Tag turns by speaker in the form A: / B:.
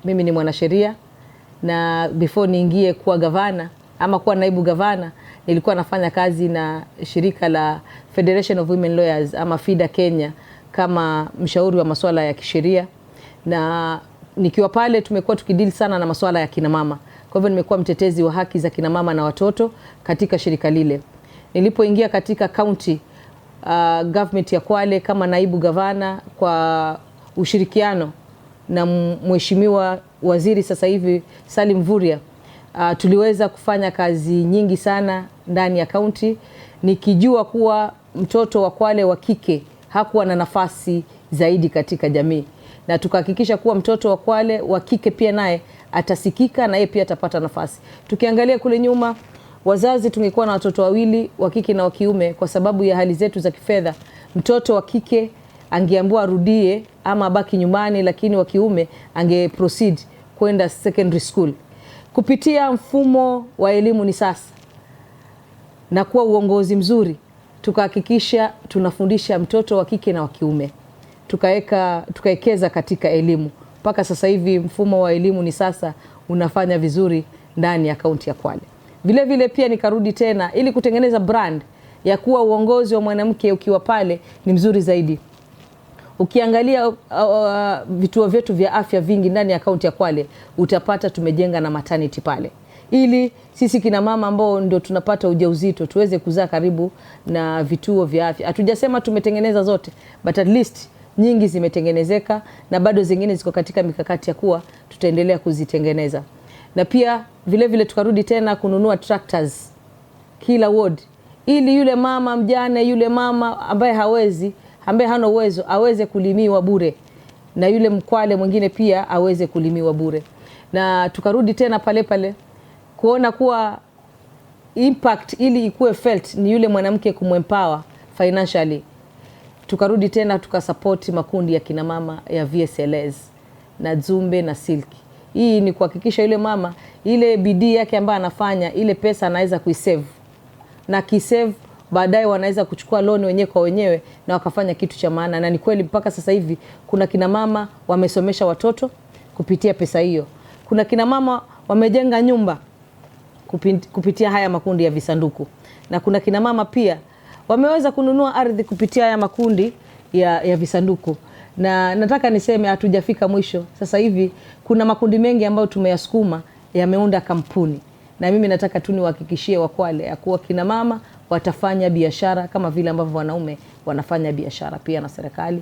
A: Mimi ni mwanasheria na before niingie kuwa gavana ama kuwa naibu gavana, nilikuwa nafanya kazi na shirika la Federation of Women Lawyers ama FIDA Kenya kama mshauri wa masuala ya kisheria, na nikiwa pale tumekuwa tukidili sana na masuala ya kina mama. Kwa hivyo nimekuwa mtetezi wa haki za kina mama na watoto katika shirika lile. Nilipoingia katika county government ya Kwale kama naibu gavana, kwa ushirikiano na mheshimiwa waziri sasa hivi Salim Mvurya, tuliweza kufanya kazi nyingi sana ndani ya kaunti, nikijua kuwa mtoto wa Kwale wa kike hakuwa na nafasi zaidi katika jamii, na tukahakikisha kuwa mtoto wa Kwale wa kike pia naye atasikika na yeye pia atapata nafasi. Tukiangalia kule nyuma, wazazi tungekuwa na watoto wawili wa kike na wa kiume, kwa sababu ya hali zetu za kifedha, mtoto wa kike angeambiwa arudie ama abaki nyumbani, lakini wa kiume ange proceed kwenda secondary school. Kupitia mfumo wa elimu ni sasa na kuwa uongozi mzuri, tukahakikisha tunafundisha mtoto wa kike na wa kiume, tukaekeza katika elimu. Mpaka sasa hivi mfumo wa elimu ni sasa unafanya vizuri ndani ya kaunti ya Kwale. Vile vile pia nikarudi tena ili kutengeneza brand ya kuwa uongozi wa mwanamke ukiwa pale ni mzuri zaidi. Ukiangalia vituo vyetu vya afya vingi ndani ya kaunti ya Kwale, utapata tumejenga na maternity pale, ili sisi kina mama ambao ndio tunapata ujauzito tuweze kuzaa karibu na vituo vya afya. Hatujasema tumetengeneza zote, but at least nyingi zimetengenezeka, na bado zingine ziko katika mikakati ya kuwa tutaendelea kuzitengeneza. Na pia vile vile tukarudi tena kununua tractors kila ward, ili yule mama mjane, yule mama ambaye hana uwezo aweze kulimiwa bure, na yule Mkwale mwingine pia aweze kulimiwa bure. Na tukarudi tena pale pale kuona kuwa impact ili ikuwe felt ni yule mwanamke kumempower financially. Tukarudi tena tukasupport makundi ya kina mama ya VSLS na Zumbe na Silki. Hii ni kuhakikisha yule mama ile bidii yake ambayo anafanya, ile pesa anaweza kuisave, na kisave baadaye wanaweza kuchukua loan wenyewe kwa wenyewe na wakafanya kitu cha maana. Na ni kweli mpaka sasa hivi kuna kina mama wamesomesha watoto kupitia pesa hiyo. Kuna kina mama wamejenga nyumba kupitia haya makundi ya visanduku, na kuna kina mama pia wameweza kununua ardhi kupitia haya makundi ya visanduku. Na nataka niseme hatujafika mwisho. Sasa hivi kuna makundi mengi ambayo tumeyasukuma yameunda kampuni, na mimi nataka tu niwahakikishie Wakwale ya kuwa kina mama watafanya biashara kama vile ambavyo wanaume wanafanya biashara pia na serikali.